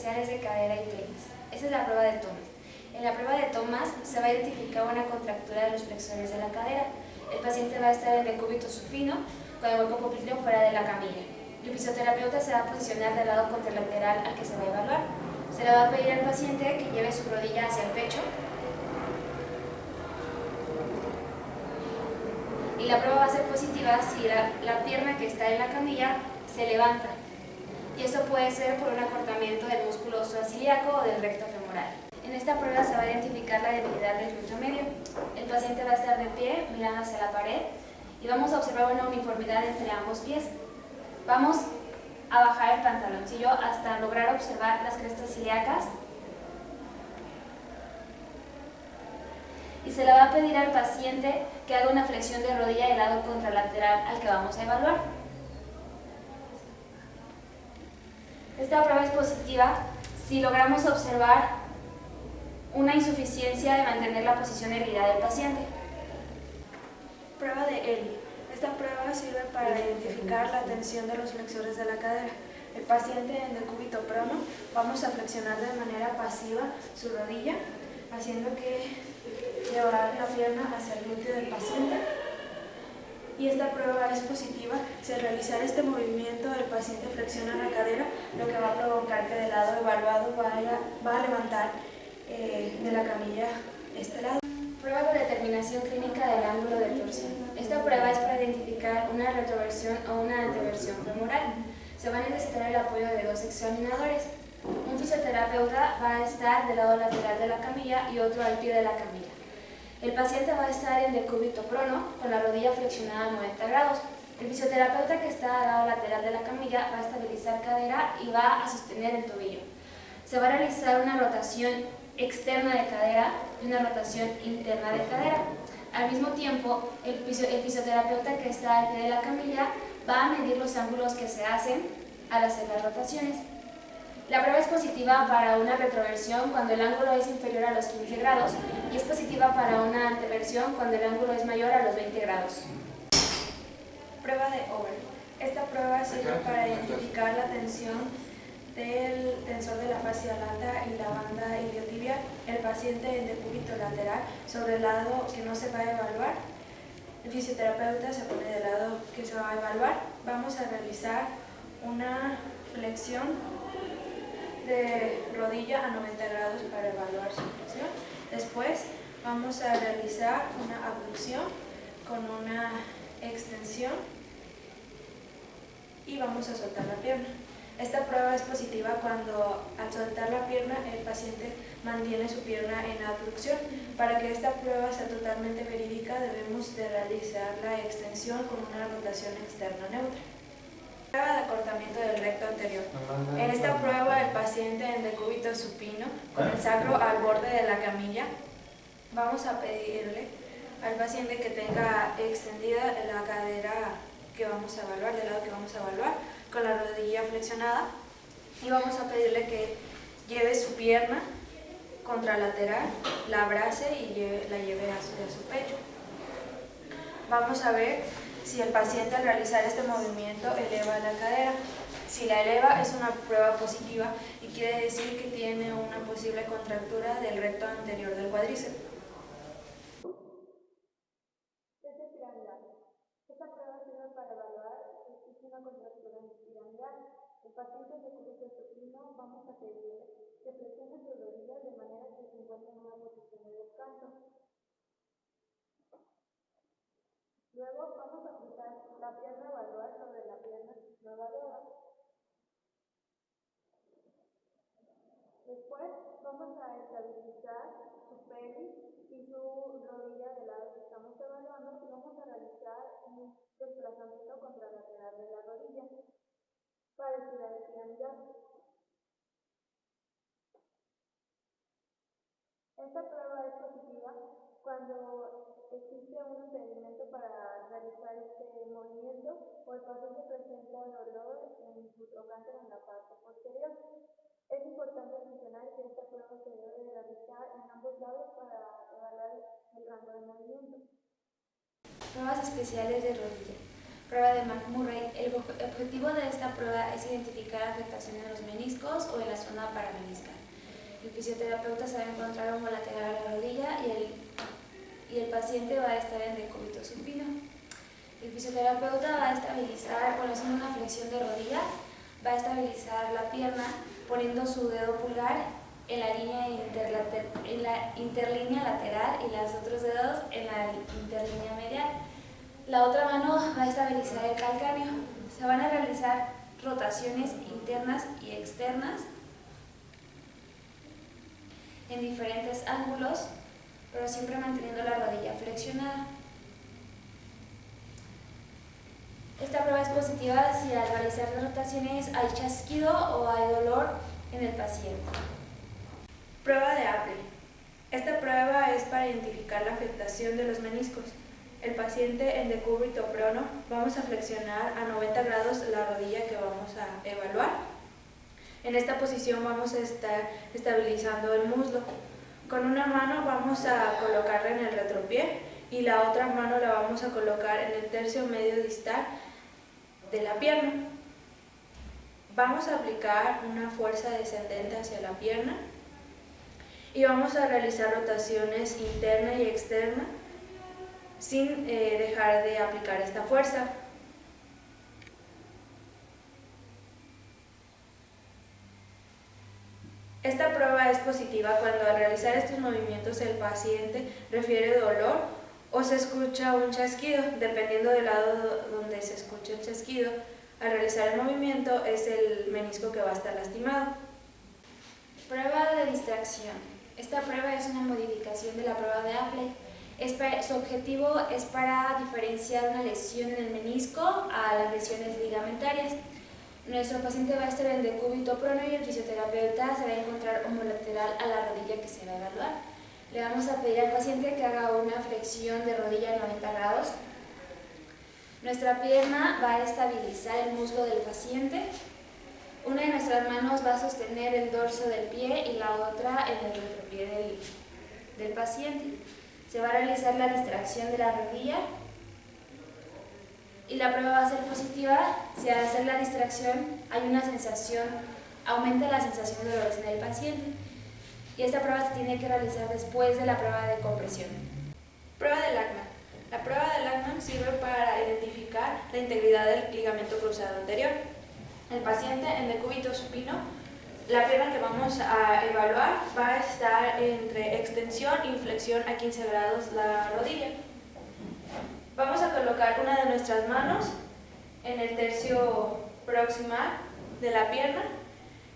especiales de cadera y pelvis. Esta es la prueba de Thomas. En la prueba de Thomas se va a identificar una contractura de los flexores de la cadera. El paciente va a estar en decúbito supino con el hueco popliteo fuera de la camilla. El fisioterapeuta se va a posicionar del lado contralateral al que se va a evaluar. Se le va a pedir al paciente que lleve su rodilla hacia el pecho y la prueba va a ser positiva si la pierna que está en la camilla se levanta. Y esto puede ser por un acortamiento del músculo osteociliaco o del recto femoral. En esta prueba se va a identificar la debilidad del glúteo medio. El paciente va a estar de pie, mirando hacia la pared, y vamos a observar una uniformidad entre ambos pies. Vamos a bajar el pantaloncillo hasta lograr observar las crestas ilíacas. Y se le va a pedir al paciente que haga una flexión de rodilla del lado contralateral al que vamos a evaluar. Esta prueba es positiva si logramos observar una insuficiencia de mantener la posición erguida del paciente. Prueba de Eli. Esta prueba sirve para identificar la tensión de los flexores de la cadera. El paciente en decúbito prono, vamos a flexionar de manera pasiva su rodilla, haciendo que llevar la pierna hacia el glúteo del paciente. Y esta prueba es positiva si al realizar este movimiento el paciente flexiona la cadera, lo que va a provocar que del lado evaluado va a levantar de la camilla este lado. Prueba de determinación clínica del ángulo de torsión. Esta prueba es para identificar una retroversión o una anteversión femoral. Se va a necesitar el apoyo de dos examinadores. Un fisioterapeuta va a estar del lado lateral de la camilla y otro al pie de la camilla. El paciente va a estar en decúbito prono con la rodilla flexionada a 90 grados. El fisioterapeuta que está al lado lateral de la camilla va a estabilizar cadera y va a sostener el tobillo. Se va a realizar una rotación externa de cadera y una rotación interna de cadera. Al mismo tiempo, el fisioterapeuta que está al pie de la camilla va a medir los ángulos que se hacen al hacer las rotaciones. La prueba es positiva para una retroversión cuando el ángulo es inferior a los 15 grados y es positiva para una anteversión cuando el ángulo es mayor a los 20 grados. Prueba de Over. Esta prueba sirve para identificar la tensión del tensor de la fascia lata y la banda iliotibial. El paciente en decúbito lateral sobre el lado que no se va a evaluar. El fisioterapeuta se pone del lado que se va a evaluar. Vamos a realizar una flexión de rodilla a 90 grados para evaluar su flexión. Después vamos a realizar una abducción con una extensión y vamos a soltar la pierna. Esta prueba es positiva cuando al soltar la pierna el paciente mantiene su pierna en abducción. Para que esta prueba sea totalmente verídica debemos de realizar la extensión con una rotación externa neutra. Prueba de acortamiento del recto anterior. En esta prueba el paciente en decúbito supino con el sacro al borde de la camilla, vamos a pedirle al paciente que tenga extendida la cadera que vamos a evaluar, del lado que vamos a evaluar, con la rodilla flexionada, y vamos a pedirle que lleve su pierna contralateral, la abrace y la lleve hacia su pecho. Vamos a ver si el paciente al realizar este movimiento eleva la cadera. Si la eleva es una prueba positiva y quiere decir que tiene una posible contractura del recto anterior del cuádriceps. Esta prueba sirve para evaluar si existe una contractura piramidal. El paciente de decúbito supino vamos a pedirle que flexione sus rodillas de manera que se encuentre en una posición de descanso. Luego vamos a aplicar la pierna evaluar sobre la pierna no evaluada. Después vamos a estabilizar su pelvis y su rodilla del lado que estamos evaluando y vamos a realizar un desplazamiento contralateral de la rodilla para estirar el piramidal. Esta prueba es positiva cuando existe un impedimento para realizar este movimiento o el paciente presenta dolor en su trocánter en la parte posterior. Es importante mencionar que esta prueba se debe realizar en ambos lados para evaluar el rango de movimiento. Pruebas especiales de rodilla. Prueba de McMurray. El objetivo de esta prueba es identificar afectaciones en los meniscos o en la zona parameniscal. El fisioterapeuta se va a encontrar homolateral a la rodilla y el paciente va a estar en decúbito supino. El fisioterapeuta va a estabilizar, haciendo una flexión de rodilla, va a estabilizar la pierna poniendo su dedo pulgar en la interlínea lateral y los otros dedos en la interlínea medial. La otra mano va a estabilizar el calcáneo. Se van a realizar rotaciones internas y externas en diferentes ángulos, pero siempre manteniendo la rodilla flexionada. Esta prueba es positiva si al realizar las rotaciones hay chasquido o hay dolor en el paciente. Prueba de Apley. Esta prueba es para identificar la afectación de los meniscos. El paciente en decúbito prono, vamos a flexionar a 90 grados la rodilla que vamos a evaluar. En esta posición vamos a estar estabilizando el muslo. Con una mano vamos a colocarla en el retropié y la otra mano la vamos a colocar en el tercio medio distal de la pierna. Vamos a aplicar una fuerza descendente hacia la pierna y vamos a realizar rotaciones interna y externa sin dejar de aplicar esta fuerza. Esta prueba es positiva cuando al realizar estos movimientos el paciente refiere dolor o se escucha un chasquido, dependiendo del lado donde se escuche el chasquido. Al realizar el movimiento es el menisco que va a estar lastimado. Prueba de distracción. Esta prueba es una modificación de la prueba de Apley. Su objetivo es para diferenciar una lesión en el menisco a las lesiones ligamentarias. Nuestro paciente va a estar en decúbito prono y el fisioterapeuta se va a encontrar homolateral a la rodilla que se va a evaluar. Le vamos a pedir al paciente que haga una flexión de rodilla en 90 grados. Nuestra pierna va a estabilizar el muslo del paciente. Una de nuestras manos va a sostener el dorso del pie y la otra en el retropié del paciente. Se va a realizar la distracción de la rodilla y la prueba va a ser positiva si al hacer la distracción hay una sensación, aumenta la sensación de dolor en el paciente. Y esta prueba se tiene que realizar después de la prueba de compresión. Prueba de Lachman. La prueba de Lachman sirve para identificar la integridad del ligamento cruzado anterior. El paciente en decúbito supino, la pierna que vamos a evaluar va a estar entre extensión y flexión a 15 grados la rodilla. Vamos a colocar una de nuestras manos en el tercio proximal de la pierna.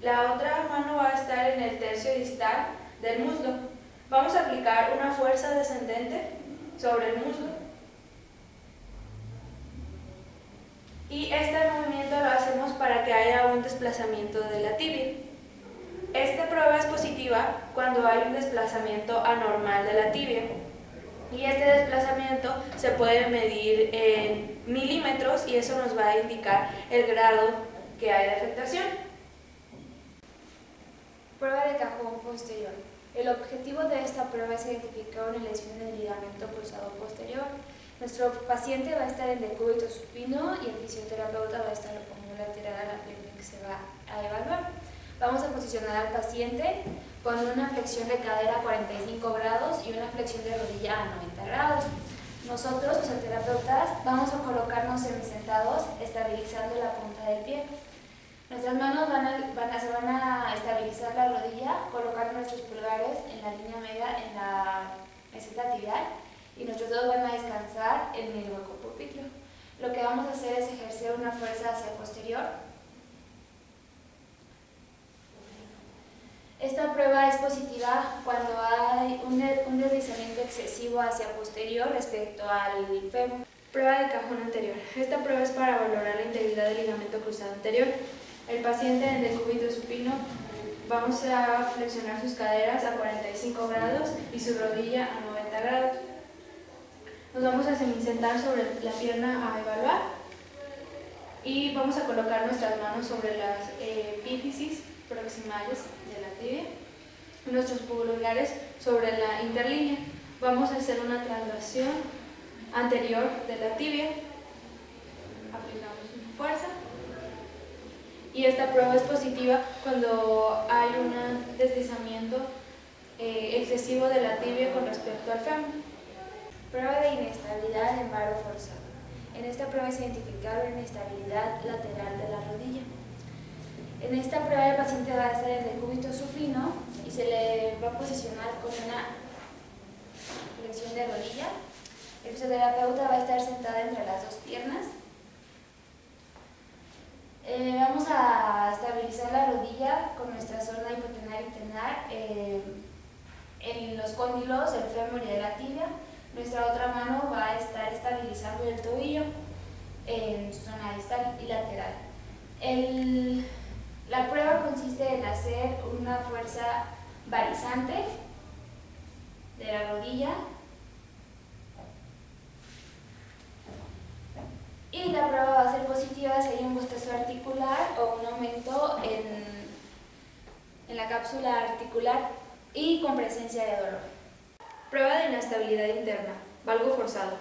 La otra mano va a estar en el tercio distal del muslo. Vamos a aplicar una fuerza descendente sobre el muslo. Y este movimiento lo hacemos para que haya un desplazamiento de la tibia. Esta prueba es positiva cuando hay un desplazamiento anormal de la tibia. Y este desplazamiento se puede medir en milímetros y eso nos va a indicar el grado que hay de afectación. Prueba de cajón posterior. El objetivo de esta prueba es identificar una lesión en el ligamento cruzado posterior. Nuestro paciente va a estar en decúbito supino y el fisioterapeuta va a estar homolateral a la pierna que se va a evaluar. Vamos a posicionar al paciente con una flexión de cadera a 45 grados y una flexión de rodilla a 90 grados. Nosotros, fisioterapeutas, vamos a colocarnos semisentados, estabilizando la punta del pie. Nuestras manos se van a estabilizar la rodilla, colocar nuestros pulgares en la línea media en la meseta tibial y nuestros dedos van a descansar en el hueco pupitre. Lo que vamos a hacer es ejercer una fuerza hacia posterior. Esta prueba es positiva cuando hay un deslizamiento excesivo hacia posterior respecto al fémur. Prueba de cajón anterior. Esta prueba es para valorar la integridad del ligamento cruzado anterior. El paciente en decúbito supino, vamos a flexionar sus caderas a 45 grados y su rodilla a 90 grados. Nos vamos a semisentar sobre la pierna a evaluar y vamos a colocar nuestras manos sobre las epífisis proximales de la tibia y nuestros pulgares sobre la interlínea. Vamos a hacer una traslación anterior de la tibia. aplicamos una fuerza. Y esta prueba es positiva cuando hay un deslizamiento excesivo de la tibia con respecto al fémur. Prueba de inestabilidad en varo forzado. En esta prueba se identifica una inestabilidad lateral de la rodilla. En esta prueba el paciente va a estar en decúbito supino y se le va a posicionar con una flexión de rodilla. El fisioterapeuta va a estar sentada entre las dos piernas. Vamos a estabilizar la rodilla con nuestra zona hipotenar y tenar en los cóndilos, el fémur y de la tibia. Nuestra otra mano va a estar estabilizando el tobillo en su zona distal y lateral. La prueba consiste en hacer una fuerza varizante de la rodilla y la prueba va a ser positiva si hay un bostezo articular o un aumento en la cápsula articular y con presencia de dolor. Prueba de inestabilidad interna, valgo forzado.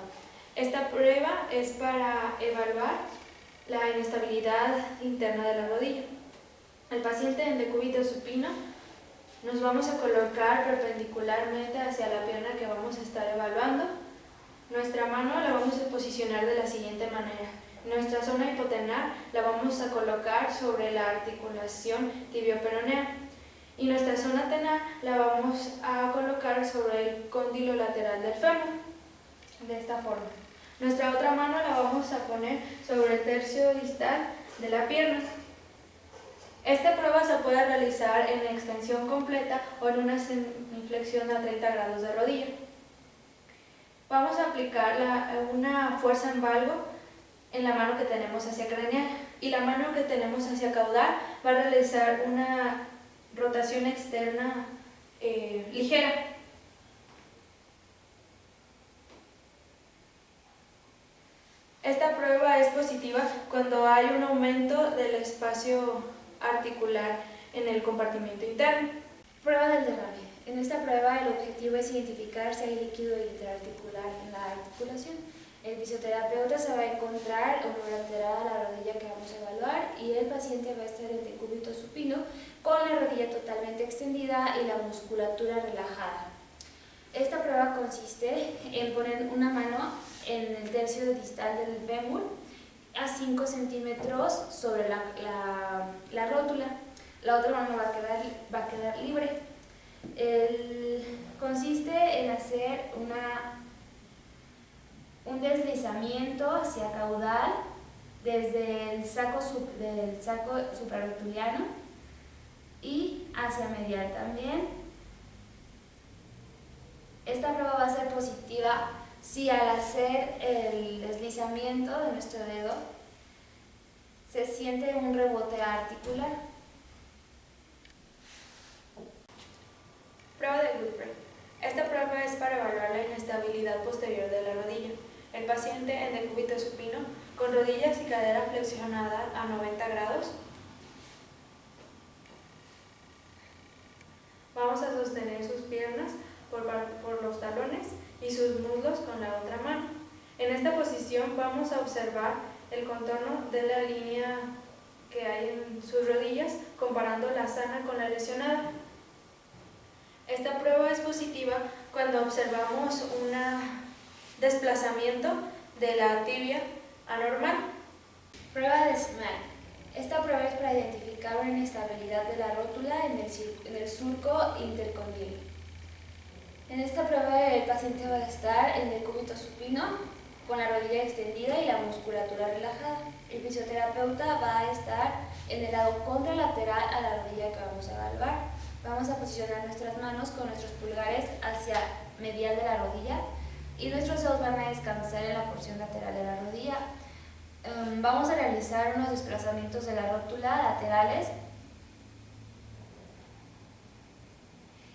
Esta prueba es para evaluar la inestabilidad interna de la rodilla. El paciente en decúbito supino nos vamos a colocar perpendicularmente hacia la pierna que vamos a estar evaluando. Nuestra mano la vamos a posicionar de la siguiente manera. Nuestra zona hipotenar la vamos a colocar sobre la articulación tibioperonea y nuestra zona tenar la vamos a colocar sobre el cóndilo lateral del fémur, de esta forma. Nuestra otra mano la vamos a poner sobre el tercio distal de la pierna. Esta prueba se puede realizar en extensión completa o en una semiflexión a 30 grados de rodilla. Vamos a aplicar una fuerza en valgo en la mano que tenemos hacia craneal y la mano que tenemos hacia caudal va a realizar una rotación externa ligera. Esta prueba es positiva cuando hay un aumento del espacio articular en el compartimiento interno. Prueba del derrame. En esta prueba el objetivo es identificar si hay líquido intraarticular en la articulación. El fisioterapeuta se va a encontrar homolateral a la rodilla que vamos a evaluar y el paciente va a estar en decúbito supino con la rodilla totalmente extendida y la musculatura relajada. Esta prueba consiste en poner una mano en el tercio distal del fémur a 5 centímetros sobre la rótula. La otra mano va a quedar libre. Consiste en hacer un deslizamiento hacia caudal desde el saco suprarrotuliano y hacia medial también. Esta prueba va a ser positiva si al hacer el deslizamiento de nuestro dedo se siente un rebote articular. Prueba de Goodfriend. Esta prueba es para evaluar la inestabilidad posterior de la rodilla. El paciente en decúbito supino con rodillas y cadera flexionada a 90 grados. Vamos a sostener sus piernas por los talones y sus muslos con la otra mano. En esta posición vamos a observar el contorno de la línea que hay en sus rodillas, comparando la sana con la lesionada. Esta prueba es positiva cuando observamos un desplazamiento de la tibia anormal. Prueba de SMART. Esta prueba es para identificar una inestabilidad de la rótula en el surco intercondilo. En esta prueba el paciente va a estar en decúbito supino con la rodilla extendida y la musculatura relajada. El fisioterapeuta va a estar en el lado contralateral a la rodilla que vamos a evaluar. Vamos a posicionar nuestras manos con nuestros pulgares hacia medial de la rodilla y nuestros dedos van a descansar en la porción lateral de la rodilla. Vamos a realizar unos desplazamientos de la rótula laterales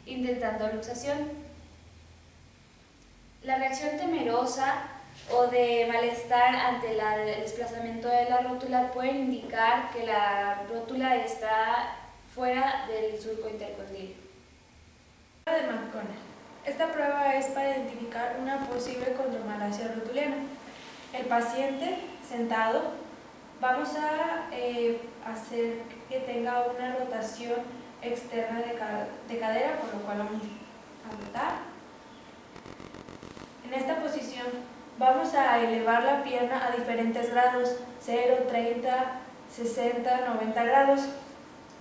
intentando luxación. La reacción temerosa o de malestar ante el desplazamiento de la rótula pueden indicar que la rótula está fuera del surco intercondilo. Prueba de McConnell. Esta prueba es para identificar una posible condromalacia rotuliana. El paciente sentado Vamos a hacer que tenga una rotación externa de cadera, por lo cual vamos a rotar. En esta posición vamos a elevar la pierna a diferentes grados, 0, 30, 60, 90 grados.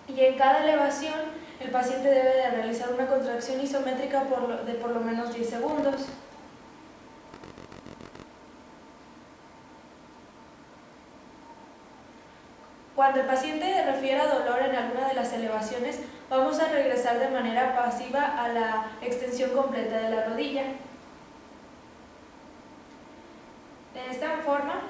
Y en cada elevación el paciente debe de realizar una contracción isométrica de por lo menos 10 segundos. Cuando el paciente refiera dolor en alguna de las elevaciones, vamos a regresar de manera pasiva a la extensión completa de la rodilla. De esta forma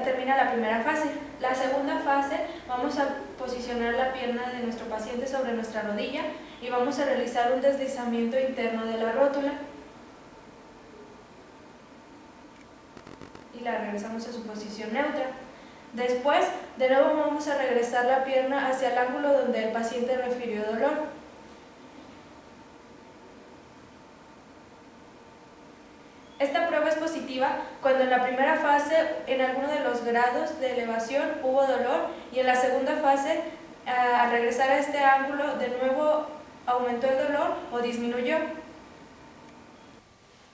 termina la primera fase. La segunda fase, vamos a posicionar la pierna de nuestro paciente sobre nuestra rodilla y vamos a realizar un deslizamiento interno de la rótula. Y la regresamos a su posición neutra. Después, de nuevo vamos a regresar la pierna hacia el ángulo donde el paciente refirió dolor. Esta prueba es positiva cuando en la primera fase, en alguno de los grados de elevación, hubo dolor y en la segunda fase, al regresar a este ángulo, de nuevo aumentó el dolor o disminuyó.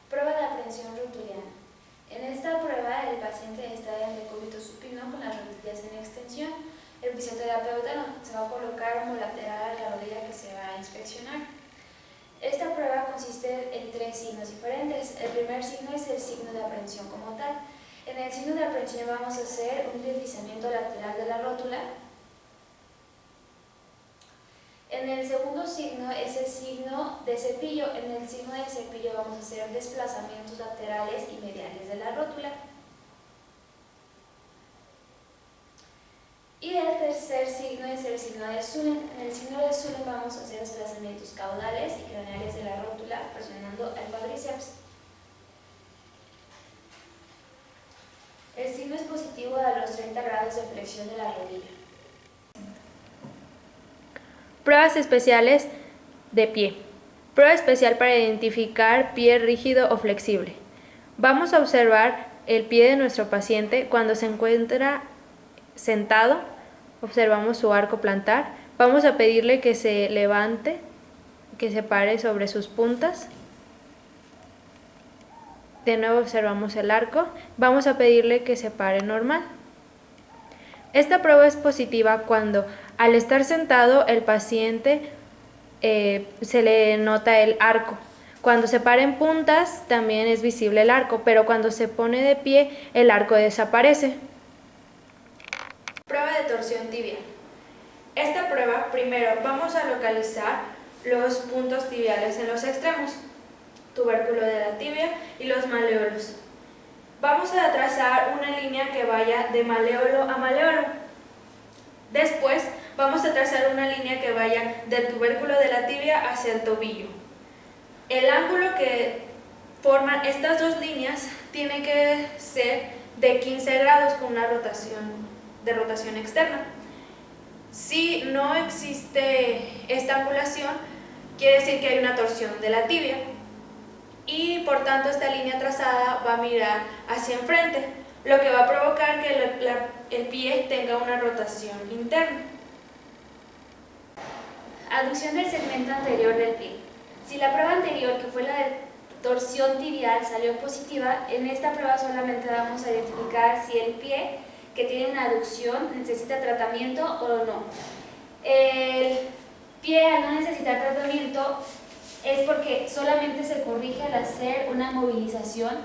Prueba de aprehensión rotuliana. En esta prueba, el paciente está en decúbito supino con las rodillas en extensión. El fisioterapeuta se va a colocar como lateral a la rodilla que se va a inspeccionar. Esta prueba consiste en 3 signos diferentes. El primer signo es el signo de aprehensión como tal. En el signo de aprehensión vamos a hacer un deslizamiento lateral de la rótula. En el segundo signo es el signo de cepillo. En el signo de cepillo vamos a hacer desplazamientos laterales y mediales de la rótula. Y el tercer signo es el signo de Sulen. En el signo de Sulen vamos a hacer desplazamientos caudales y craneales de la rótula presionando el cuádriceps. El signo es positivo a los 30 grados de flexión de la rodilla. Pruebas especiales de pie. Prueba especial para identificar pie rígido o flexible. Vamos a observar el pie de nuestro paciente cuando se encuentra sentado. Observamos su arco plantar. Vamos a pedirle que se levante, que se pare sobre sus puntas. De nuevo observamos el arco. Vamos a pedirle que se pare normal. Esta prueba es positiva cuando al estar sentado el paciente se le nota el arco. Cuando se para en puntas también es visible el arco, pero cuando se pone de pie el arco desaparece. Prueba de torsión tibial. Esta prueba, primero vamos a localizar los puntos tibiales en los extremos, tubérculo de la tibia y los maleolos. Vamos a trazar una línea que vaya de maleolo a maleolo. Después vamos a trazar una línea que vaya del tubérculo de la tibia hacia el tobillo. El ángulo que forman estas dos líneas tiene que ser de 15 grados con una rotación externa. Si no existe esta angulación, quiere decir que hay una torsión de la tibia y por tanto esta línea trazada va a mirar hacia enfrente, lo que va a provocar que el pie tenga una rotación interna. Aducción del segmento anterior del pie. Si la prueba anterior, que fue la de torsión tibial, salió positiva, en esta prueba solamente vamos a identificar si el pie que tiene una aducción necesita tratamiento o no. El pie al no necesitar tratamiento es porque solamente se corrige al hacer una movilización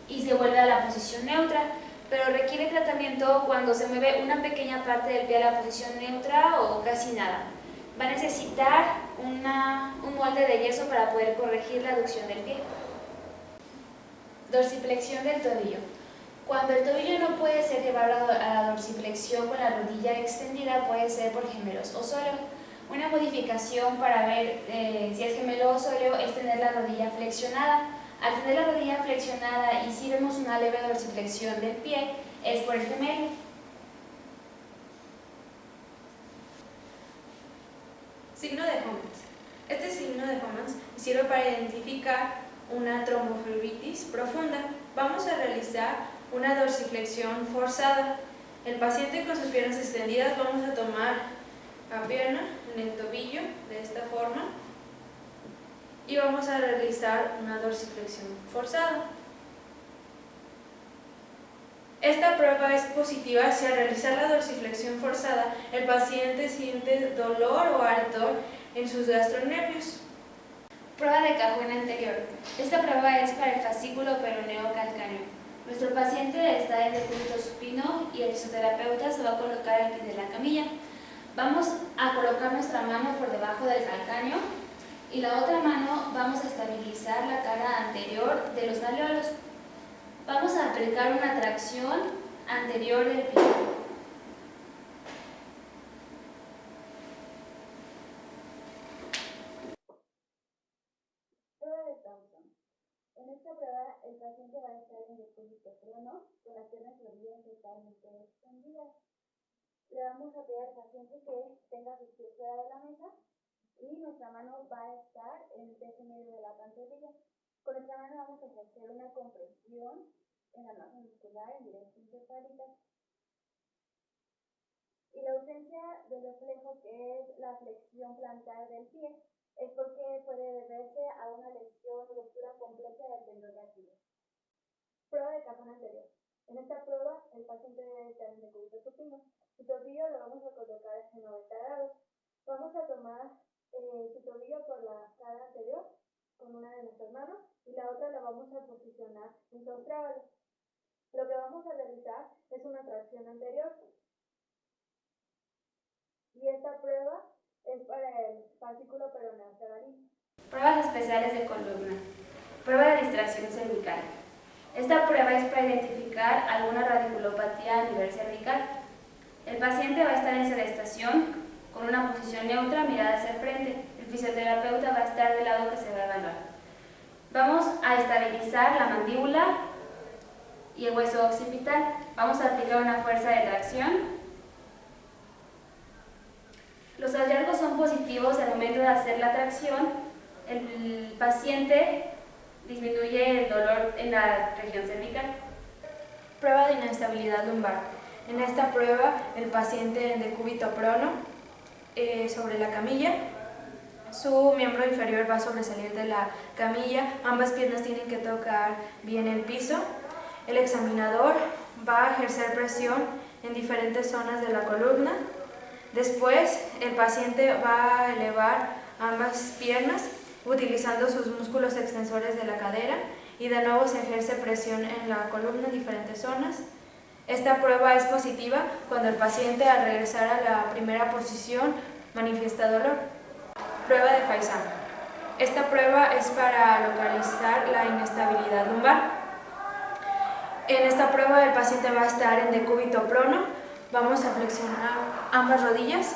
y se vuelve a la posición neutra, pero requiere tratamiento cuando se mueve una pequeña parte del pie a la posición neutra o casi nada. Va a necesitar un molde de yeso para poder corregir la aducción del pie. Dorsiflexión del tobillo. Cuando el tobillo no puede ser llevado a la dorsiflexión con la rodilla extendida, puede ser por gemelos o sóleo. Una modificación para ver si es gemelo o sóleo es tener la rodilla flexionada. Al tener la rodilla flexionada y si vemos una leve dorsiflexión del pie, es por el gemelo. Signo de Homans. Este signo de Homans sirve para identificar una tromboflebitis profunda. Vamos a realizar una dorsiflexión forzada. El paciente con sus piernas extendidas, vamos a tomar la pierna en el tobillo de esta forma y vamos a realizar una dorsiflexión forzada. Esta prueba es positiva si al realizar la dorsiflexión forzada el paciente siente dolor o ardor en sus gastronervios. Prueba de cajón anterior. Esta prueba es para el fascículo peroneo calcáneo. Nuestro paciente está en decúbito supino y el fisioterapeuta se va a colocar al pie de la camilla. Vamos a colocar nuestra mano por debajo del calcáneo y la otra mano vamos a estabilizar la cara anterior de los malleolos. Vamos a aplicar una tracción anterior del pie. Prueba de Thompson. En esta prueba, el paciente va a estar en decúbito prono con las piernas y rodillas totalmente extendidas. Le vamos a pedir al paciente que tenga sus pies fuera de la mesa y nuestra mano va a estar en el pecho medio de la pantorrilla. Con nuestra mano vamos a ejercer una compresión en la masa muscular en dirección cefálica. Y la ausencia del reflejo, que es la flexión plantar del pie, es porque puede deberse a una lesión o ruptura completa del tendón de Aquiles. Prueba de cajón anterior. En esta prueba, el paciente debe estar en decúbito supino. Su tobillo lo vamos a colocar en 90 grados. Vamos a tomar su tobillo por la cara anterior con una de nuestras manos y la otra la vamos a posicionar en su ostrábalo. Lo que vamos a realizar es una tracción anterior. Y esta prueba es para el fascículo peroneo cervarín. Pruebas especiales de columna. Prueba de distracción cervical. Esta prueba es para identificar alguna radiculopatía a nivel cervical. El paciente va a estar en sedestación con una posición neutra, mirada hacia el frente. El fisioterapeuta va a estar del lado que se va a evaluar. Vamos a estabilizar la mandíbula y el hueso occipital. Vamos a aplicar una fuerza de tracción. Los hallazgos son positivos al momento de hacer la tracción. El paciente disminuye el dolor en la región cervical. Prueba de inestabilidad lumbar. En esta prueba, el paciente en decúbito prono sobre la camilla, su miembro inferior va a sobresalir de la camilla, ambas piernas tienen que tocar bien el piso. El examinador va a ejercer presión en diferentes zonas de la columna. Después, el paciente va a elevar ambas piernas utilizando sus músculos extensores de la cadera y de nuevo se ejerce presión en la columna en diferentes zonas. Esta prueba es positiva cuando el paciente al regresar a la primera posición manifiesta dolor. Prueba de Faisán. Esta prueba es para localizar la inestabilidad lumbar. En esta prueba el paciente va a estar en decúbito prono. Vamos a flexionar ambas rodillas.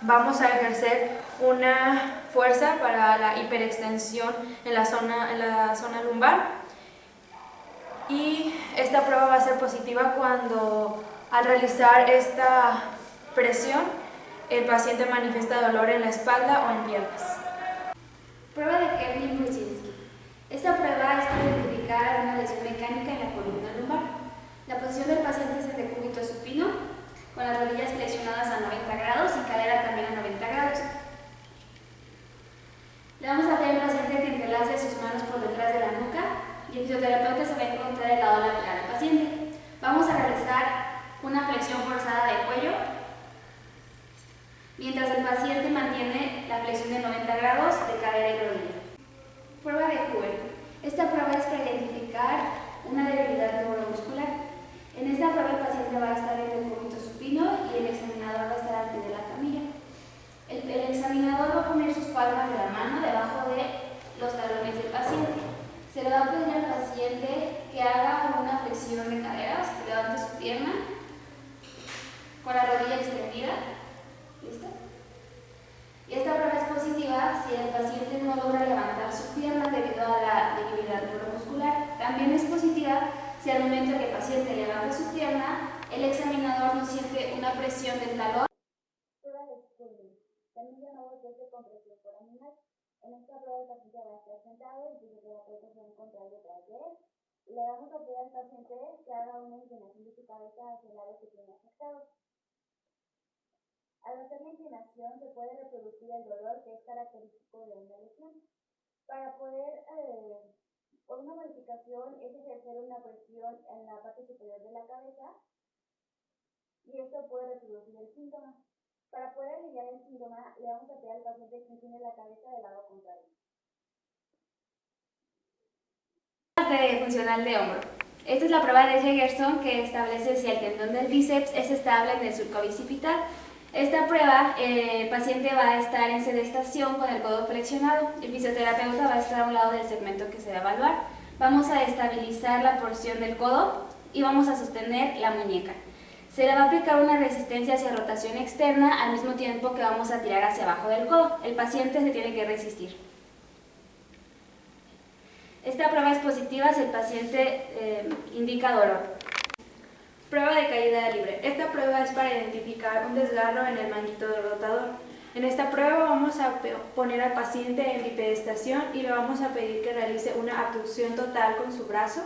Vamos a ejercer una fuerza para la hiperextensión en la zona lumbar. Y esta prueba va a ser positiva cuando al realizar esta presión el paciente manifiesta dolor en la espalda o en piernas. Prueba de Kerlin-Brzezinski. Esta prueba es para identificar una lesión mecánica en la columna lumbar. La posición del paciente es en decúbito supino, con las rodillas flexionadas a 90 grados y cadera también a 90 grados. Le vamos a pedir al paciente que entrelace sus manos por detrás de la nuca y el fisioterapeuta se va a encontrar del lado lateral del paciente. Vamos a realizar una flexión forzada de cuello, mientras el paciente mantiene la flexión de 90 grados de cadera y rodilla. Prueba de Huber. Esta prueba es para identificar una debilidad neuromuscular. En esta prueba el paciente va a estar en decúbito supino y el examinador va a estar al pie de la camilla. El examinador va a poner sus palmas de la mano debajo de los talones del paciente. Se le va a pedir al paciente que haga una flexión de cadera, o sea, que levante su pierna con la rodilla extendida. ¿Listo? Y esta prueba es positiva si el paciente no logra levantar su pierna debido a la debilidad neuromuscular. También es positiva si al momento que el paciente levanta su pierna, el examinador no siente una presión del talón. Prueba de Stirling. También llamado test de compresión foraminal. En esta prueba el paciente va a estar sentado y el fisioterapeuta se va a encontrar detrás de él. Le vamos a pedir al paciente que haga una inclinación de su cabeza hacia el lado que tiene afectado. Al hacer la inclinación se puede reproducir el dolor que es característico de una lesión. Para poder, por una modificación, es ejercer una presión en la parte superior de la cabeza y esto puede reproducir el síntoma. Para poder aliviar el síntoma, le vamos a pedir al paciente que incline la cabeza del lado contrario. De funcional de hombro. Esta es la prueba de Jegerson que establece si el tendón del bíceps es estable en el surco bicipital. Esta prueba, el paciente va a estar en sedestación con el codo flexionado. El fisioterapeuta va a estar a un lado del segmento que se va a evaluar. Vamos a estabilizar la porción del codo y vamos a sostener la muñeca. Se le va a aplicar una resistencia hacia rotación externa al mismo tiempo que vamos a tirar hacia abajo del codo. El paciente se tiene que resistir. Esta prueba es positiva si el paciente indica dolor. Prueba de caída libre. Esta prueba es para identificar un desgarro en el manguito del rotador. En esta prueba vamos a poner al paciente en bipedestación y le vamos a pedir que realice una abducción total con su brazo.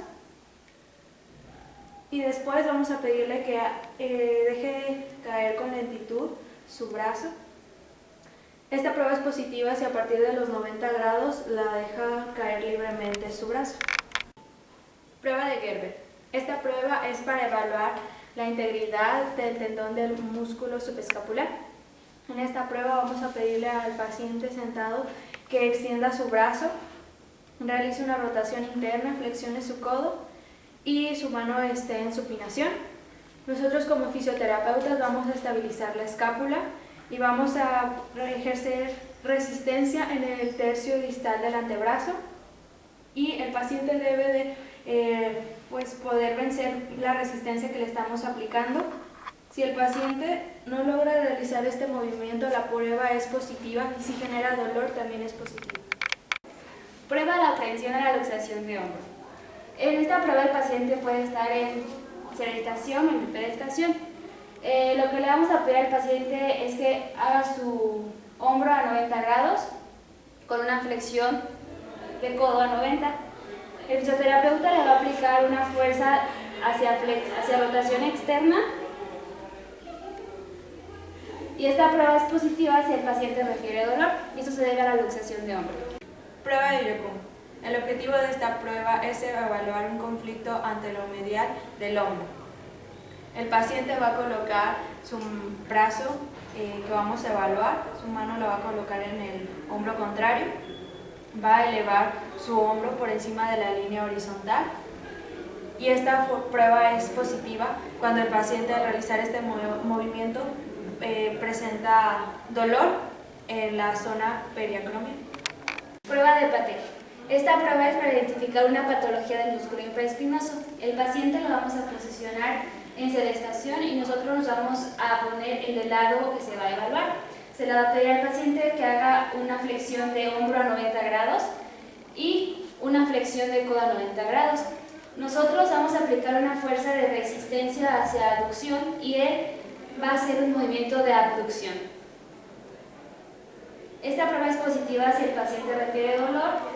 Y después vamos a pedirle que deje caer con lentitud su brazo. Esta prueba es positiva si a partir de los 90 grados la deja caer libremente su brazo. Prueba de Gerber. Esta prueba es para evaluar la integridad del tendón del músculo subescapular. En esta prueba vamos a pedirle al paciente sentado que extienda su brazo, realice una rotación interna, flexione su codo y su mano esté en supinación. Nosotros como fisioterapeutas vamos a estabilizar la escápula y vamos a ejercer resistencia en el tercio distal del antebrazo y el paciente debe de poder vencer la resistencia que le estamos aplicando. Si el paciente no logra realizar este movimiento, la prueba es positiva y si genera dolor también es positiva. Prueba la aprehensión a la luxación de hombro. En esta prueba el paciente puede estar en sedestación o en bipedestación. Lo que le vamos a pedir al paciente es que haga su hombro a 90 grados con una flexión de codo a 90. El fisioterapeuta le va a aplicar una fuerza hacia rotación externa y esta prueba es positiva si el paciente refiere dolor y eso se debe a la luxación de hombro. Prueba de Yocum. El objetivo de esta prueba es evaluar un conflicto anteromedial del hombro. El paciente va a colocar su brazo que vamos a evaluar, su mano la va a colocar en el hombro contrario, va a elevar su hombro por encima de la línea horizontal y esta prueba es positiva cuando el paciente al realizar este movimiento presenta dolor en la zona periacromia. Prueba de Patel. Esta prueba es para identificar una patología del músculo infraespinoso. El paciente lo vamos a posicionar en sedestación y nosotros nos vamos a poner el del lado que se va a evaluar. Se le va a pedir al paciente que haga una flexión de hombro a 90 grados y una flexión de codo a 90 grados. Nosotros vamos a aplicar una fuerza de resistencia hacia aducción y él va a hacer un movimiento de abducción. Esta prueba es positiva si el paciente refiere dolor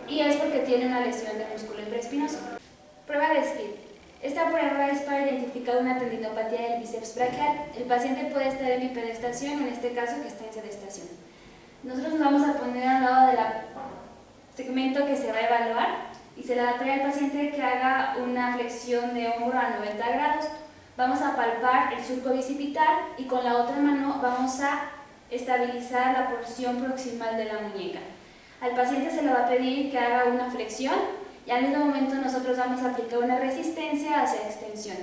y es porque tiene una lesión del músculo infraespinoso. Prueba de Speed. Esta prueba es para identificar una tendinopatía del bíceps braquial. El paciente puede estar en bipedestación, en este caso que está en sedestación. Nosotros nos vamos a poner al lado del segmento que se va a evaluar y se le va a pedir al paciente que haga una flexión de hombro a 90 grados. Vamos a palpar el surco bicipital y con la otra mano vamos a estabilizar la porción proximal de la muñeca. Al paciente se le va a pedir que haga una flexión y al mismo momento nosotros vamos a aplicar una resistencia hacia extensión.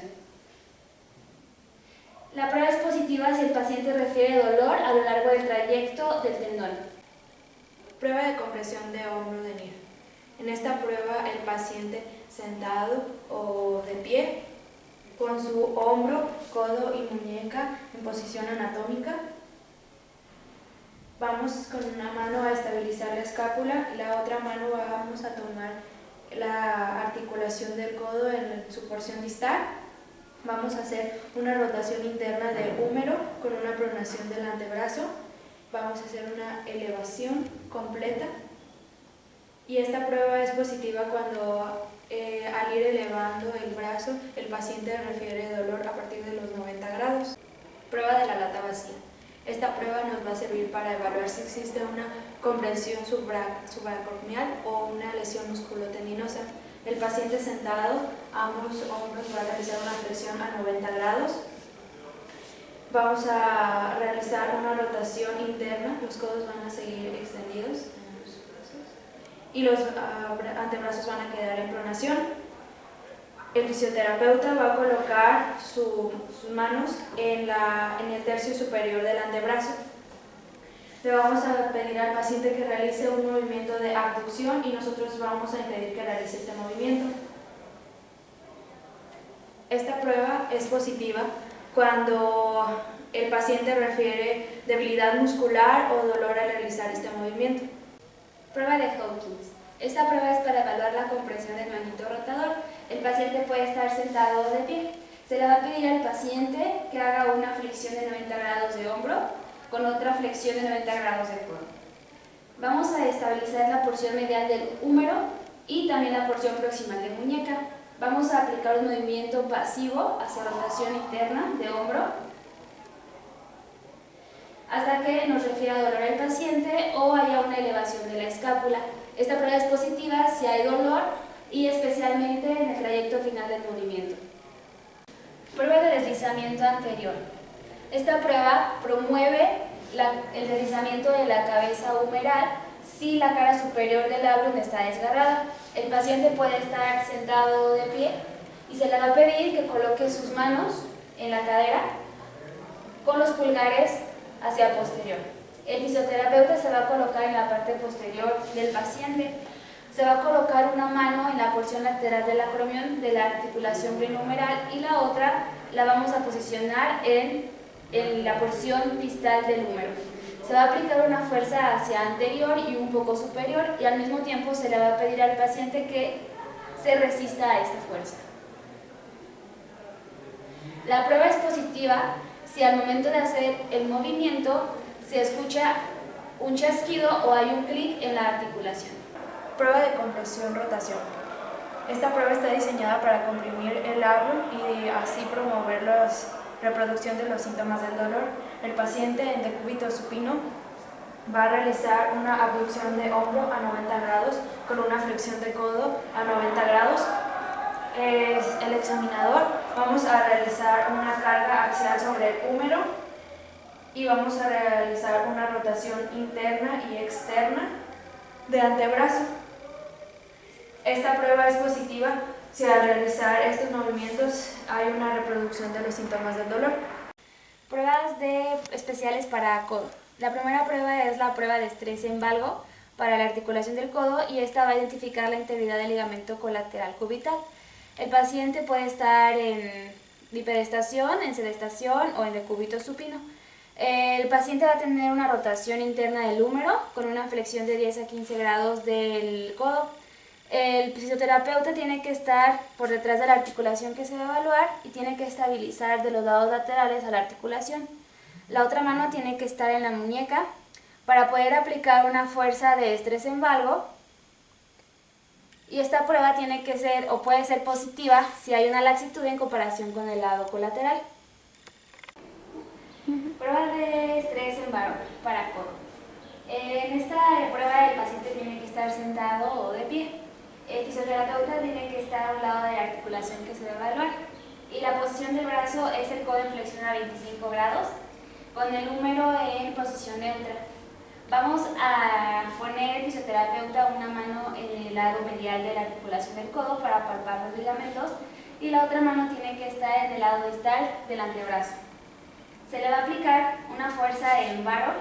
La prueba es positiva si el paciente refiere dolor a lo largo del trayecto del tendón. Prueba de compresión de hombro de Neer. En esta prueba el paciente sentado o de pie con su hombro, codo y muñeca en posición anatómica. Vamos con una mano a estabilizar la escápula y la otra mano vamos a tomar la articulación del codo en su porción distal. Vamos a hacer una rotación interna del húmero con una pronación del antebrazo. Vamos a hacer una elevación completa y esta prueba es positiva cuando Al ir elevando el brazo, el paciente refiere dolor a partir de los 90 grados. Prueba de la lata vacía. Esta prueba nos va a servir para evaluar si existe una compresión subaracnoidal o una lesión musculotendinosa. El paciente sentado, ambos hombros va a realizar una flexión a 90 grados. Vamos a realizar una rotación interna, los codos van a seguir extendidos y los antebrazos van a quedar en pronación. El fisioterapeuta va a colocar sus manos en el tercio superior del antebrazo. Le vamos a pedir al paciente que realice un movimiento de abducción y nosotros vamos a impedir que realice este movimiento. Esta prueba es positiva cuando el paciente refiere debilidad muscular o dolor al realizar este movimiento. Prueba de Hawkins. Esta prueba es para evaluar la compresión del manguito rotador. El paciente puede estar sentado o de pie. Se le va a pedir al paciente que haga una flexión de 90 grados de hombro con otra flexión de 90 grados de codo. Vamos a estabilizar la porción medial del húmero y también la porción proximal de muñeca. Vamos a aplicar un movimiento pasivo hacia rotación interna de hombro hasta que nos refiera dolor al paciente o haya una elevación de la escápula. Esta prueba es positiva si hay dolor y especialmente en el trayecto final del movimiento. Prueba de deslizamiento anterior. Esta prueba promueve el deslizamiento de la cabeza humeral si la cara superior del labrum está desgarrada. El paciente puede estar sentado o de pie y se le va a pedir que coloque sus manos en la cadera con los pulgares hacia posterior. El fisioterapeuta se va a colocar en la parte posterior del paciente. Se va a colocar una mano en la porción lateral del acromion de la articulación glenohumeral y la otra la vamos a posicionar en la porción distal del húmero. Se va a aplicar una fuerza hacia anterior y un poco superior y al mismo tiempo se le va a pedir al paciente que se resista a esta fuerza. La prueba es positiva si al momento de hacer el movimiento se escucha un chasquido o hay un clic en la articulación. Prueba de compresión-rotación. Esta prueba está diseñada para comprimir el labrum y así promover la reproducción de los síntomas del dolor. El paciente en decúbito supino va a realizar una abducción de hombro a 90 grados con una flexión de codo a 90 grados. El examinador, vamos a realizar una carga axial sobre el húmero y vamos a realizar una rotación interna y externa de antebrazo. Esta prueba es positiva si al realizar estos movimientos hay una reproducción de los síntomas del dolor. Pruebas especiales para codo. La primera prueba es la prueba de estrés en valgo para la articulación del codo y esta va a identificar la integridad del ligamento colateral cubital. El paciente puede estar en bipedestación, en sedestación o en decúbito supino. El paciente va a tener una rotación interna del húmero con una flexión de 10 a 15 grados del codo. El fisioterapeuta tiene que estar por detrás de la articulación que se va a evaluar y tiene que estabilizar de los lados laterales a la articulación. La otra mano tiene que estar en la muñeca para poder aplicar una fuerza de estrés en valgo. Y esta prueba tiene que ser o puede ser positiva si hay una laxitud en comparación con el lado colateral. Prueba de estrés en valgo para codo. En esta prueba el paciente tiene que estar sentado o de pie. El fisioterapeuta tiene que estar a un lado de la articulación que se va a evaluar. Y la posición del brazo es el codo en flexión a 25 grados con el húmero en posición neutra. Vamos a poner el fisioterapeuta una mano en el lado medial de la articulación del codo para palpar los ligamentos y la otra mano tiene que estar en el lado distal del antebrazo. Se le va a aplicar una fuerza en varo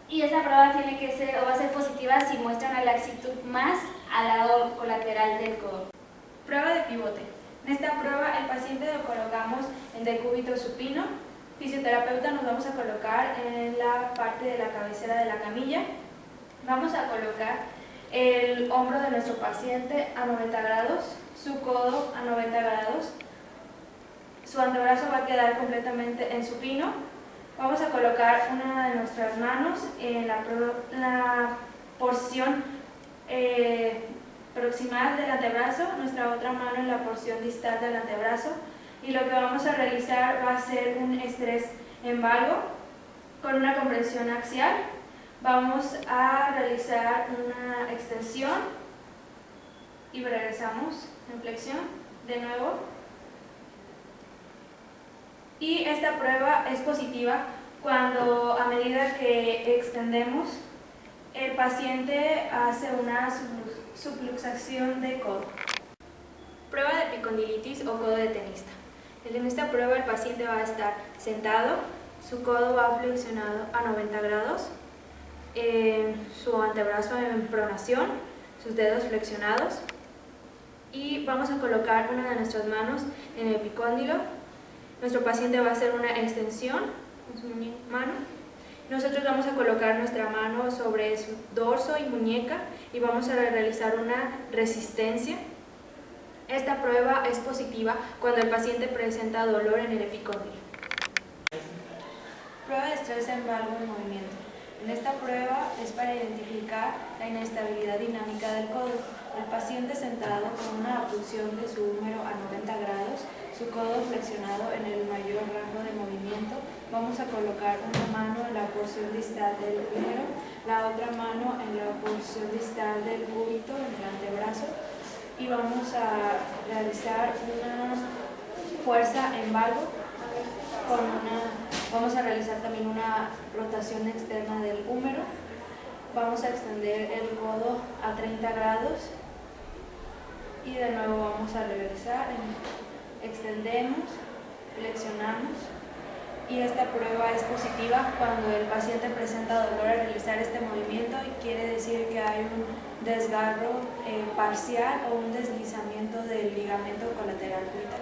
y esta prueba tiene que ser o va a ser positiva si muestra una laxitud más al lado colateral del codo. Prueba de pivote. En esta prueba el paciente lo colocamos en decúbito supino. Fisioterapeuta nos vamos a colocar en la parte de la cabecera de la camilla. Vamos a colocar el hombro de nuestro paciente a 90 grados, su codo a 90 grados. Su antebrazo va a quedar completamente en supino. Vamos a colocar una de nuestras manos en la porción proximal del antebrazo, nuestra otra mano en la porción distal del antebrazo, y lo que vamos a realizar va a ser un estrés en valgo con una comprensión axial. Vamos a realizar una extensión y regresamos en flexión de nuevo. Y esta prueba es positiva cuando, a medida que extendemos, el paciente hace una subluxación de codo. Prueba de epicondilitis o codo de tenista. En esta prueba el paciente va a estar sentado, su codo va flexionado a 90 grados, su antebrazo en pronación, sus dedos flexionados, y vamos a colocar una de nuestras manos en el epicóndilo. Nuestro paciente va a hacer una extensión con su mano. Nosotros vamos a colocar nuestra mano sobre su dorso y muñeca y vamos a realizar una resistencia. Esta prueba es positiva cuando el paciente presenta dolor en el epicóndilo. Prueba de estrés en valgo en movimiento. En esta prueba es para identificar la inestabilidad dinámica del codo. El paciente sentado con una abducción de su húmero a 90 grados, su codo flexionado en el mayor rango de movimiento. Vamos a colocar una mano en la porción distal del húmero, la otra mano en la porción distal del cúbito, en el antebrazo, y vamos a realizar una fuerza en valgo. Vamos a realizar también una rotación externa del húmero. Vamos a extender el codo a 30 grados y de nuevo vamos a regresar. Extendemos, flexionamos, y esta prueba es positiva cuando el paciente presenta dolor al realizar este movimiento y quiere decir que hay un desgarro parcial o un deslizamiento del ligamento colateral cubital.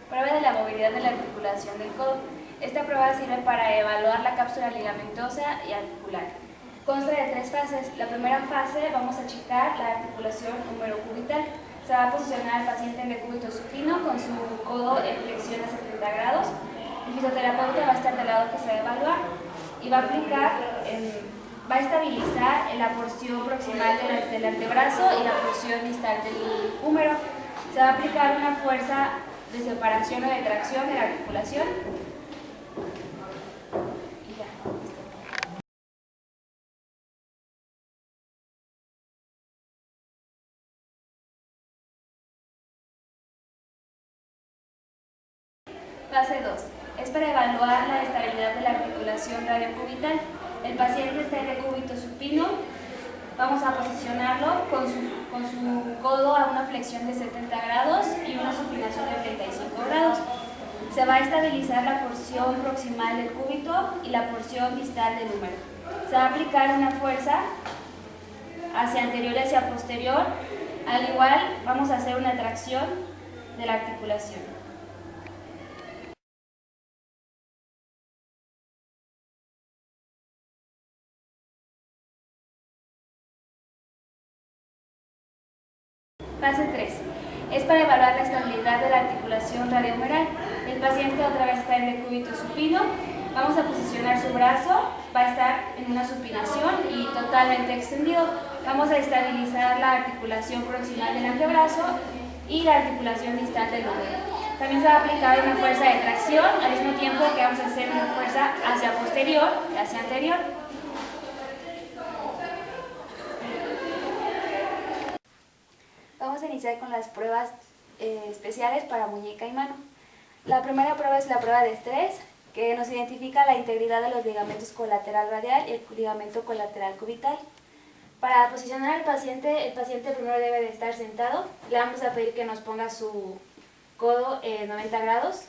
Prueba de la movilidad de la articulación del codo. Esta prueba sirve para evaluar la cápsula ligamentosa y articular. Consta de 3 fases. La primera fase vamos a checar la articulación húmero-cubital. Se va a posicionar al paciente en decúbito supino con su codo en flexión a 70 grados. El fisioterapeuta va a estar del lado que se va a evaluar y va a aplicar, va a estabilizar en la porción proximal del antebrazo y la porción distal del húmero. Se va a aplicar una fuerza de separación o de tracción de la articulación. Y ya. Fase 2. Es para evaluar la estabilidad de la articulación radiocubital. El paciente está en decúbito supino. Vamos a posicionarlo con su codo a una flexión de 70 grados y una supinación de 35 grados. Se va a estabilizar la porción proximal del cúbito y la porción distal del húmero. Se va a aplicar una fuerza hacia anterior y hacia posterior. Al igual, vamos a hacer una tracción de la articulación. Fase 3. Es para evaluar la estabilidad de la articulación radiohumeral. El paciente otra vez está en decúbito supino. Vamos a posicionar su brazo, va a estar en una supinación y totalmente extendido. Vamos a estabilizar la articulación proximal del antebrazo y la articulación distal del húmero. También se va a aplicar una fuerza de tracción al mismo tiempo que vamos a hacer una fuerza hacia posterior y hacia anterior. a iniciar con las pruebas especiales para muñeca y mano. La primera prueba es la prueba de estrés, que nos identifica la integridad de los ligamentos colateral radial y el ligamento colateral cubital. Para posicionar al paciente, el paciente primero debe de estar sentado. Le vamos a pedir que nos ponga su codo en 90 grados.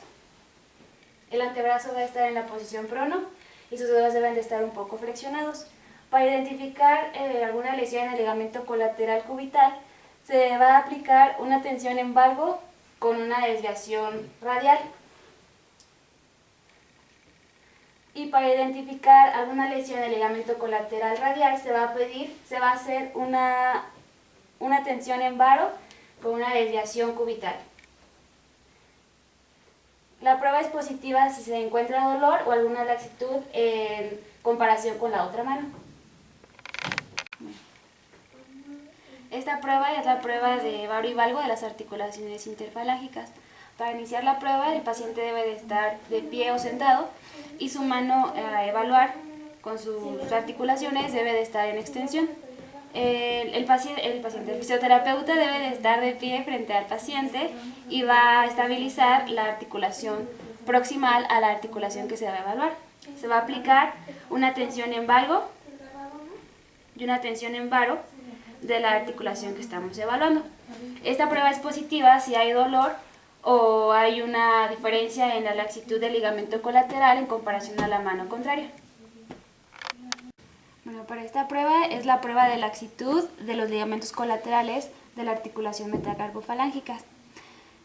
El antebrazo va a estar en la posición prono y sus dedos deben de estar un poco flexionados. Para identificar alguna lesión en el ligamento colateral cubital, se va a aplicar una tensión en valgo con una desviación radial. Y para identificar alguna lesión en el ligamento colateral radial, se va a hacer una tensión en varo con una desviación cubital. La prueba es positiva si se encuentra dolor o alguna laxitud en comparación con la otra mano. Esta prueba es la prueba de varo y valgo de las articulaciones interfalángicas. Para iniciar la prueba, el paciente debe de estar de pie o sentado y su mano a evaluar con sus articulaciones debe de estar en extensión. El fisioterapeuta debe de estar de pie frente al paciente y va a estabilizar la articulación proximal a la articulación que se va a evaluar. Se va a aplicar una tensión en valgo y una tensión en varo de la articulación que estamos evaluando. Esta prueba es positiva si hay dolor o hay una diferencia en la laxitud del ligamento colateral en comparación a la mano contraria. Bueno, para esta prueba es la prueba de laxitud de los ligamentos colaterales de la articulación metacarpofalángica.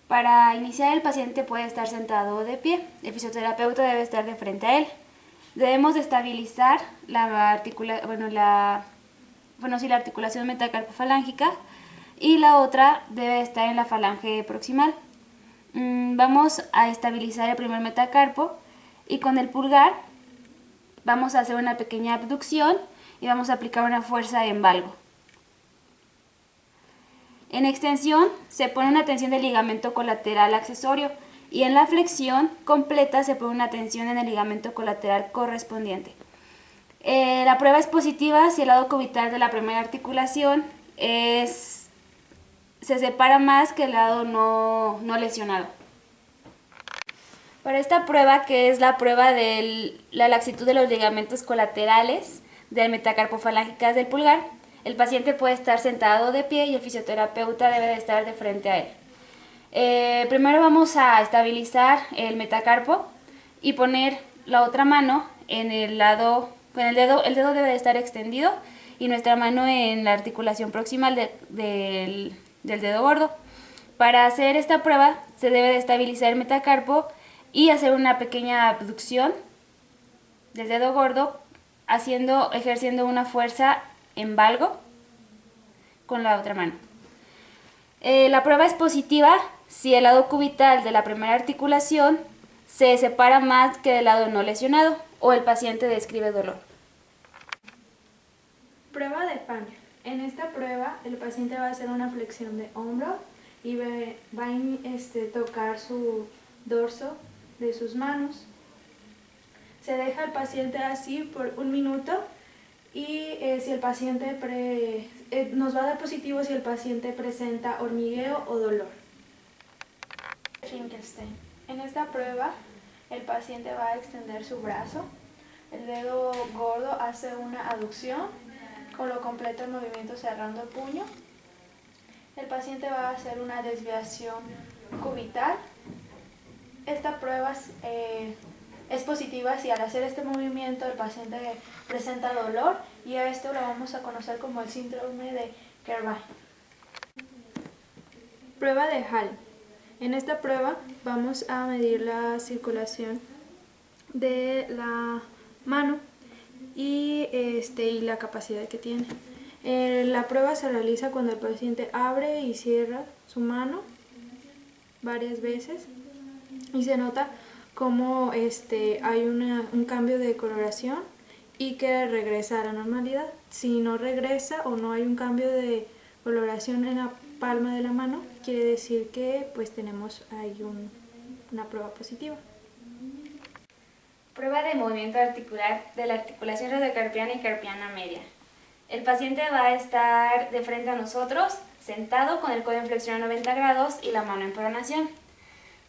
Para iniciar, el paciente puede estar sentado o de pie. El fisioterapeuta debe estar de frente a él. Debemos de estabilizar la articulación metacarpofalángica y la otra debe estar en la falange proximal. Vamos a estabilizar el primer metacarpo y con el pulgar vamos a hacer una pequeña abducción y vamos a aplicar una fuerza en valgo. En extensión se pone una tensión del ligamento colateral accesorio y en la flexión completa se pone una tensión en el ligamento colateral correspondiente. La prueba es positiva si el lado cubital de la primera articulación se separa más que el lado no lesionado. Para esta prueba, que es la prueba de la laxitud de los ligamentos colaterales del metacarpofalángico del pulgar, el paciente puede estar sentado de pie y el fisioterapeuta debe de estar de frente a él. Primero vamos a estabilizar el metacarpo y poner la otra mano en el lado, con el dedo debe de estar extendido y nuestra mano en la articulación proximal del dedo gordo. Para hacer esta prueba se debe de estabilizar el metacarpo y hacer una pequeña abducción del dedo gordo ejerciendo una fuerza en valgo con la otra mano. La prueba es positiva si el lado cubital de la primera articulación se separa más que del lado no lesionado o el paciente describe dolor. Prueba de Panner. En esta prueba el paciente va a hacer una flexión de hombro y va a tocar su dorso de sus manos. Se deja al paciente así por 1 minuto y si el paciente nos va a dar positivo si el paciente presenta hormigueo o dolor. Finkelstein. En esta prueba el paciente va a extender su brazo, el dedo gordo hace una aducción, con lo completo el movimiento cerrando el puño. El paciente va a hacer una desviación cubital. Esta prueba es positiva si al hacer este movimiento el paciente presenta dolor y a esto lo vamos a conocer como el síndrome de Kervin. Prueba de Hall. En esta prueba vamos a medir la circulación de la mano y la capacidad que tiene. La prueba se realiza cuando el paciente abre y cierra su mano varias veces y se nota cómo hay un cambio de coloración y que regresa a la normalidad. Si no regresa o no hay un cambio de coloración en la palma de la mano, quiere decir que pues tenemos ahí una prueba positiva. Prueba de movimiento articular de la articulación radiocarpiana y carpiana media. El paciente va a estar de frente a nosotros, sentado con el codo en flexión a 90 grados y la mano en pronación.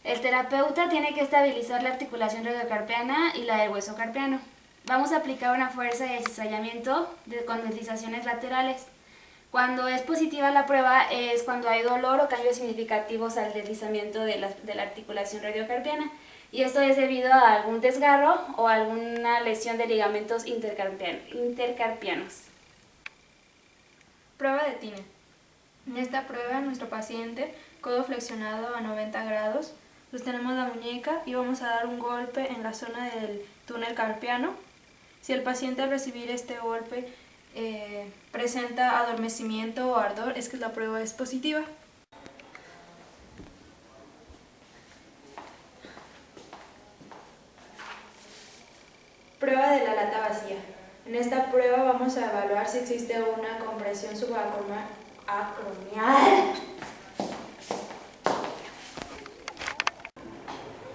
El terapeuta tiene que estabilizar la articulación radiocarpiana y la del hueso carpiano. Vamos a aplicar una fuerza de cizallamiento con deslizaciones laterales. Cuando es positiva la prueba es cuando hay dolor o cambios significativos al deslizamiento de la articulación radiocarpiana. Y esto es debido a algún desgarro o alguna lesión de ligamentos intercarpianos. Prueba de Tine. En esta prueba, nuestro paciente, codo flexionado a 90 grados, sostenemos la muñeca y vamos a dar un golpe en la zona del túnel carpiano. Si el paciente al recibir este golpe presenta adormecimiento o ardor, es que la prueba es positiva. Prueba de la lata vacía. En esta prueba vamos a evaluar si existe una compresión subacromial.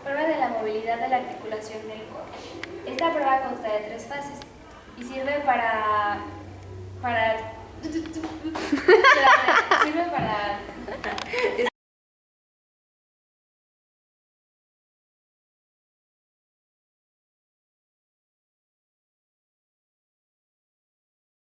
Prueba de la movilidad de la articulación del codo. Esta prueba consta de 3 fases y sirve para